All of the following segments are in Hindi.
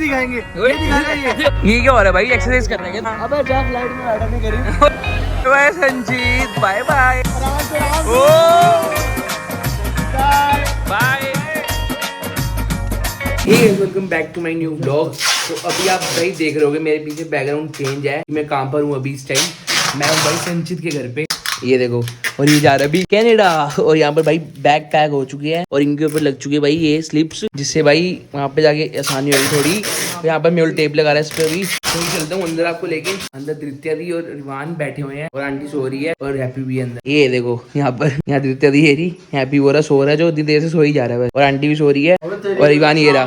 दिखाएंगे। ये दिखाएगा ये क्या हो रहा है भाई? एक्सरसाइज कर रहे हैं? अबे जा फ्लाइट में बैठा नहीं करी। Bye Sanjeet, bye bye bye. Welcome back to my new vlog. तो अभी आप भाई देख रहे होगे मेरे पीछे बैकग्राउंड चेंज है। मैं कहाँ पर हूँ अभी इस टाइम? मैं हूँ भाई संजीत के घर पे, ये देखो। और ये जा रहा है अभी कनाडा। और यहाँ पर भाई बैग पैक हो चुकी है और इनके ऊपर लग चुकी है भाई ये स्लिप्स, जिससे भाई वहाँ पे जाके आसानी होगी थोड़ी। तो यहाँ पर मेल टेप लगा रहा है इस पे। अभी तो चलता हूँ अंदर आपको लेके। अंदर धृत्या दी और रिवान बैठे हुए हैं और आंटी सो रही है और हैप्पी भी अंदर। ये देखो यहाँ पर, यहाँ धृत्या दी है, हैप्पी वो रहा सो रहा है, जो इतनी देर से सो ही जा रहा है। और आंटी भी सो रही है और रिवान ये रहा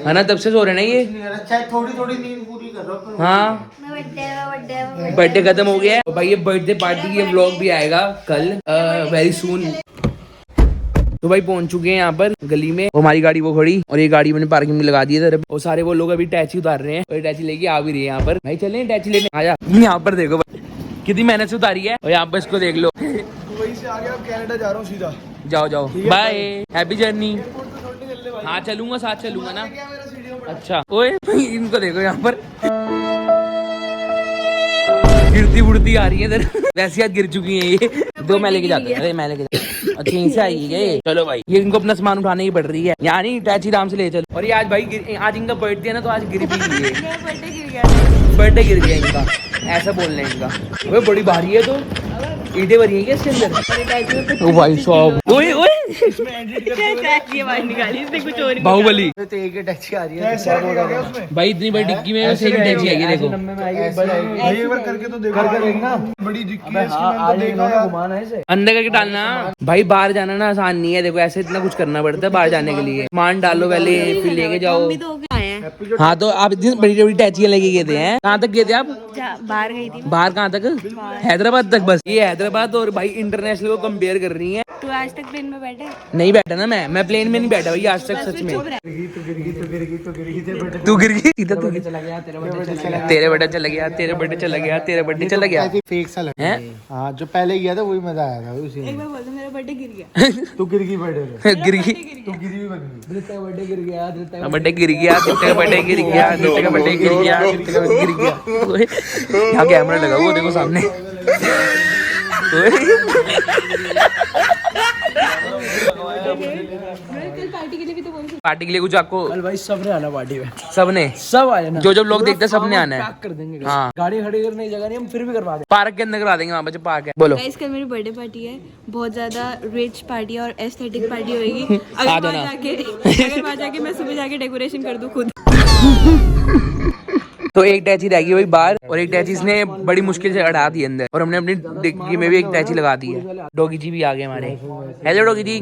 है ना, तब से सो रहे ना ये। थोड़ी नींद पूरी कर रहा हूं। हाँ, बर्थडे खत्म हो गया है। भाई ये बर्थडे पार्टी की व्लॉग भी आएगा कल वेरी सून। तो भाई पहुंच चुके हैं यहाँ पर गली में। हमारी गाड़ी वो खड़ी और ये गाड़ी मैंने पार्किंग में लगा दी है। और सारे वो लोग अभी टैची उतार रहे हैं और टैची लेके आ भी रही है यहाँ पर। भाई चले टैची लेने, आजा। यहाँ पर देखो कितनी मेहनत से उतारी है और यहाँ पर इसको देख लो। वहीं से आ गया, अब कनाडा जा रहा हूँ सीधा। जाओ जाओ, बाय, हैप्पी जर्नी। हाँ चलूंगा, साथ चलूंगा ना। अच्छा ओए इनको देखो यहाँ पर गिरती उड़ती आ रही है इधर। वैसे आज गिर चुकी है ये। दो मैं लेके जाता हूँ। अरे मैं लेके जाता हूँ। अच्छा इनसे आई है। चलो भाई, ये इनको अपना सामान उठाने की पड़ रही है। यानी टैची राम से ले चलो। और ये आज भाई आज इनका बर्थडे है ना, तो आज गिर भी गई है। बर्थडे गिर गया इनका, ऐसा बोलना है इनका। वो बड़ी भारी है, तो ईंटें भरी है क्या इसके अंदर? ओ भाई साहब, ओए ओए बाहुबली तो एक टैक्सी आ रही है भाई। इतनी बड़ी डिक्की में ऐसे ही टैक्सी आई है। देखो भाई एक बार करके तो देखो, ना बड़ी डिक्की है इसकी। मैंने तो देखा घुमाना है इसे, अंदर करके डालना भाई। बाहर जाना ना आसान नहीं है। देखो ऐसे इतना कुछ करना पड़ता है बाहर जाने के लिए। मान डालो पहले, फिर लेके जाओ। हाँ तो आप इतनी बड़ी बड़ी टैचियां लेके गए थे हैं? कहाँ तक गए थे आप? बाहर गई थी। बाहर कहाँ तक? हैदराबाद तक। बस ये हैदराबाद और भाई इंटरनेशनल को कंपेयर कर रही है। तू आज तक प्लेन में बैठा? नहीं बैठा ना मैं प्लेन में नहीं बैठा भाई आज तक, सच में। तू गिर गई सीधा, तू चला गया। तेरे बर्थडे चला गया, तेरे बर्थडे चला गया, तेरे बर्थडे चला गया। फेक सा लगा है। हाँ जो पहले गया था वही मजा आया था उसी। एक बार बोल दो मेरा बर्थडे गिर गया। तू गिर गई बर्थडे, गिर गई। तू गिरी भी बन गई। तेरा बर्थडे गिर गया, बर्थडे गिर गया, तेरा बर्थडे गिर गया, तेरा बर्थडे गिर गया, तेरा बर्थडे गिर गया। यहाँ कैमरा लगा वो देखो सामने। पार्टी के लिए भी तो बोल। पार्टी के लिए कुछ आपको? कल भाई सबने आना पार्टी में, सबने, सब आ जाना। जो जो लोग देखते हैं सबने आना है। पैक कर देंगे। हाँ गाड़ी खड़ी करने की जगह नहीं, हम फिर भी करवा देंगे। पार्क के अंदर करा देंगे, वहाँ पे जो पार्क है। बोलो। गाइस कल मेरी बर्थडे पार्टी है, बहुत ज्यादा रिच पार्टी और एस्थेटिक पार्टी होगी। अगर वहाँ जाके मैं सुबह जाके डेकोरेशन कर दूँ खुद। तो एक टैची रह गई भाई बाहर और एक टैची इसने बड़ी मुश्किल से अड़ा दी अंदर। और हमने अपनी डिक्की में भी एक टैची लगा दी है। डॉगी जी भी आ गए हमारे। हेलो डॉगी जी।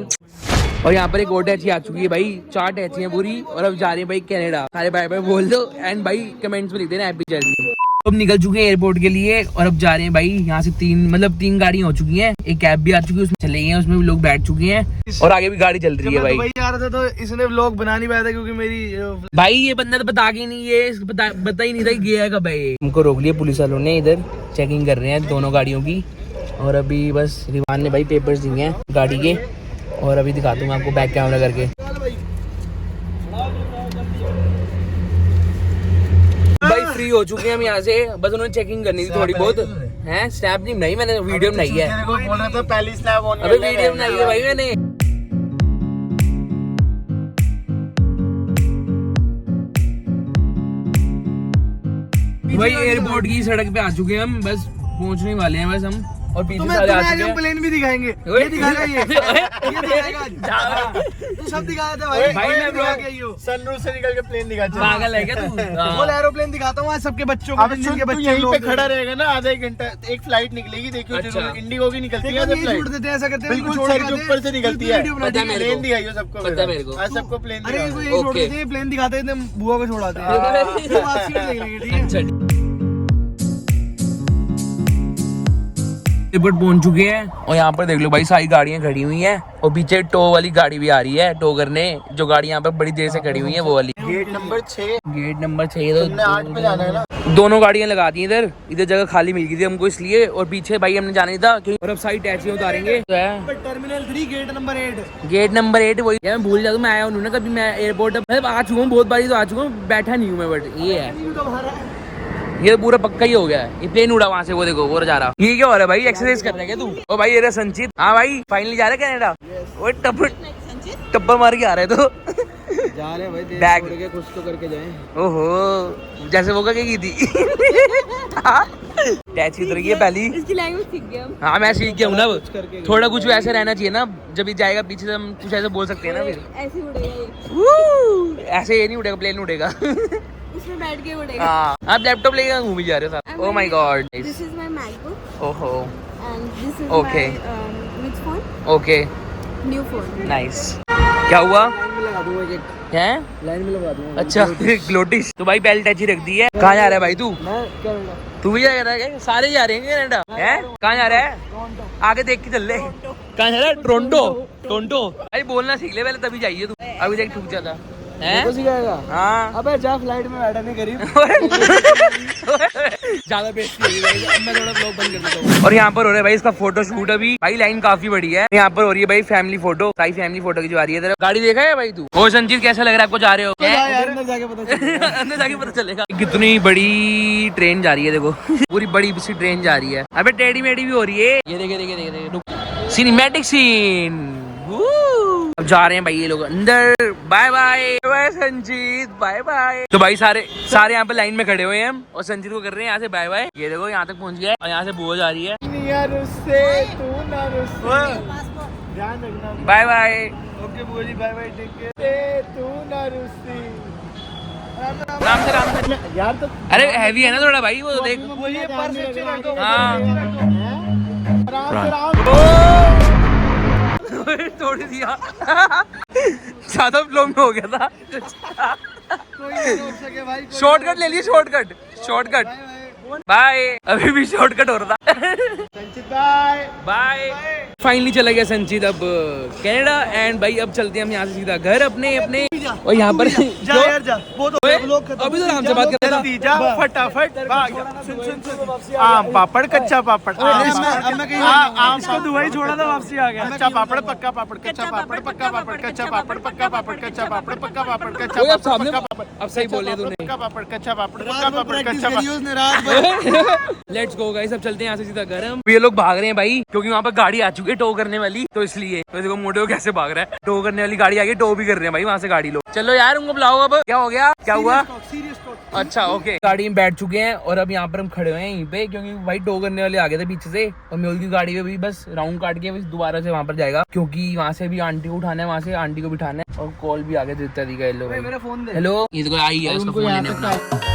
और यहाँ पर एक और टैची आ चुकी है भाई। 4 टैची है पूरी और अब जा रहे हैं भाई कनाडा। सारे बाय बाय बोल दो एंड भाई कमेंट्स में लिख देना हैप्पी जर्नी। अब निकल चुके हैं एयरपोर्ट के लिए और अब जा रहे हैं भाई यहाँ से। 3 गाड़ियाँ हो चुकी हैं, एक कैब भी आ चुकी है, उसमें चले गए, उसमें भी लोग बैठ चुके हैं और आगे भी गाड़ी चल रही है भाई। आ रहा था तो इसने व्लॉग बना नहीं पाया था क्योंकि मेरी भाई ये बंदा तो बता के नहीं, ये बता ही नहीं था गया कब है। हमको रोक लिया पुलिस वालों ने, इधर चेकिंग कर रहे हैं दोनों गाड़ियों की। और अभी बस रिवान ने भाई पेपर्स दिए हैं गाड़ी के और अभी दिखाता हूँ आपको बैक कैमरा करके। भाई फ्री हो चुके हैं हम यहाँ से, बस उन्होंने चेकिंग करनी थी थोड़ी बहुत है। स्नैप नहीं बनाई मैंने, वीडियो बनाई है। बोल रहा था पहली स्नैप ऑन, अबे वीडियो बनाई है भाई मैंने। भाई एयरपोर्ट की सड़क पे आ चुके हैं हम, बस पहुंचने वाले हैं बस हम। और पीछे सारे आ चुके हैं। प्लेन भी दिखाएंगे, ये दिखाएगा ये दिखाएगा। तू सब दिखाया था भाई। भाई मैं ब्लॉग सनरूफ से निकल के प्लेन दिखा। पागल है क्या तू? बोल एरोप्लेन दिखाता हूँ आज सबके बच्चों को। जिनके बच्चे यहीं पे खड़ा रहेगा ना आधा 1 घंटा, एक फ्लाइट निकलेगी। देखियो इंडिगो की निकलती है फ्लाइट, देते हैं ऐसा करते हैं, बिल्कुल सर के ऊपर से निकलती है। प्लेन दिखाइयो सबको, पता है मेरे को, आज सबको प्लेन। अरे इनको यही छोड़ देते हैं, प्लेन दिखाते हैं, बुआ को छोड़ाते हैं। एयरपोर्ट पहुंच चुके हैं और यहाँ पर देख लो भाई सारी गाड़ियाँ खड़ी हुई हैं और पीछे टो वाली गाड़ी भी आ रही है टो करने। जो गाड़ी यहाँ पे बड़ी देर से खड़ी हुई है वो वाली। गेट नंबर 6 तो 8 पे जाना है ना। दोनों गाड़ियां लगा दी इधर जगह खाली मिल गई थी हमको इसलिए, और पीछे भाई हमने जाना नहीं था क्योंकि और अब सारी टैक्सियां उतारेंगे तो है terminal 3 gate number 8। Gate number 8 वही मैं भूल जाता हूँ, मैं आया हूँ ना कभी, मैं एयरपोर्ट मतलब आ चुका हूँ बहुत बारी, तो आ चुका हूँ, बैठा नहीं हूँ मैं, बट ये है ये पूरा पक्का ही हो गया है। ये प्लेन उड़ा वहाँ से, वो देखो वो जा रहा। ये क्या हो रहा है भाई, एक्सरसाइज कर रहा है क्या तू? ओ भाई ये रहा संचित। हाँ भाई फाइनली जा रहे कनाडा। वो टप्पा मार के आ रहे तो जा रहे हैं भाई, बैग छोड़ के कुछ तो करके जाएं। ओहो जैसे वो क्या की थी टैक्सी उतर गई है पहली। इसकी लैंग्वेज सीख गया। हाँ मैं सीख गया हूँ ना, थोड़ा कुछ वैसे रहना चाहिए ना, जब ये जाएगा पीछे से हम कुछ ऐसे बोल सकते हैं ना, फिर ऐसे उड़ेगा ये। ऐसे ये नहीं उड़ेगा, प्लेन उड़ेगा उसमें बैठ के उड़ेगा। हाँ आप लैपटॉप लेके घूम ही जा रहे हो साथ। Oh my God, this is my MacBook ओहो and this is Okay. My which phone, okay new phone. Nice. क्या हुआ? लाइन में लगा दूंगा एक, क्या लाइन में लगा दूंगा। अच्छा ग्लोटिस। तो भाई पहले टैची रख दी है। कहाँ जा रहा है भाई तू? मैं क्या बोला? तू भी जा रहा है? सारे जा रहे हैं कनाडा हैं? कहाँ जा रहा है? आगे देख के चल ले। कहाँ जा रहा है? टोरंटो। भाई बोलना सीख ले पहले, तभी जाइए तू। अभी देख ठुक जाता तो सिखाएगा। हाँ अबे जा फ्लाइट में बैठा नहीं गरीब। ज्यादा बेइज्जती होगी भाई, अब मैं थोड़ा ब्लॉग बंद कर देता हूँ। और यहाँ पर हो रहा है भाई इसका फोटो शूट। अभी भाई लाइन काफी बड़ी है, यहाँ पर हो रही है भाई फैमिली फोटो, सारी फैमिली फोटो की जो आ रही है। तेरा गाड़ी देखा है भाई तू? ओ संजीव कैसा लग रहा है आपको? जा रहे हो यार अंदर जाके पता चलेगा। अंदर जाके पता चलेगा कितनी बड़ी ट्रेन जा रही है। देखो पूरी बड़ी सी ट्रेन जा रही है। अबे टेढ़ी मेढ़ी भी हो रही है। ये देखे सिनेमैटिक सीन। अब जा रहे हैं भाई ये लोग अंदर। Bye bye Sanjeet, bye bye. तो भाई सारे यहाँ पे लाइन में खड़े हुए हैं हम, और संजीत को कर रहे हैं यहाँ से बाय बाय। ये देखो यहाँ तक पहुँच गया, और यहाँ से बुआ जा रही है। ध्यान रखना। Bye bye. ओके बुआ ji, bye bye, take care. तू ना रुसी। राम से यार तो अरे हैवी है ना थोड़ा भाई, वो देख। बोलिए पर्स नीचे रख दो। हाँ तोड़ दिया ज्यादा फ्लो में हो गया था। कोई नहीं रोक सके भाई। शॉर्टकट ले लिए, शॉर्टकट। बाय। अभी भी शॉर्टकट हो रहा था। संचित बाय बाय। फाइनली चला गया संचित अब कनाडा। एंड भाई अब चलते हैं हम यहाँ से सीधा घर अपने। और यहाँ पर जा यार जा, वो तो लोग अभी तो आराम से बात कर रहा था। जा फटाफट सुन आम पापड़, कच्चा पापड़। आम इसको दुबई छोड़ा था, वापसी आ गया। कच्चा पापड़, पक्का पापड़, कच्चा पापड़, पक्का पापड़, कच्चा पापड़, पक्का पापड़, कच्चा पापड़, पक्का पापड़, कच्चा पापड़। अब सही बोले तूने। पक्का पापड़, कच्चा पापड़, पक्का पापड़, कच्चा पापड़। लेट्स गो गाइस, अब चलते हैं यहाँ से सीधा घर हम। ये लोग भाग रहे हैं भाई, क्योंकि वहाँ पर गाड़ी आ चुकी है टो करने वाली, तो इसलिए। तो देखो मोटे कैसे भाग रहा है, टो करने वाली गाड़ी आ गई, टो भी कर रहे हैं भाई वहाँ से गाड़ी लोग। चलो यार उनको बुलाओ। अब क्या हो गया, क्या हुआ? अच्छा ओके, गाड़ी में बैठ चुके हैं और अब यहाँ पर हम खड़े हुए हैं यहीं पे, क्योंकि भाई टो करने वाले आ गए थे पीछे से, और मेहुल की गाड़ी में भी बस राउंड काट के बस दोबारा से वहाँ पर जाएगा, क्योंकि वहाँ से भी आंटी को उठाना है, वहाँ से आंटी को बिठाना है। और कॉल भी आ गया, जितना दी का। हेलो मेरा फोन दे। हेलो, ये तो आई है उसका फोन लेने अपना।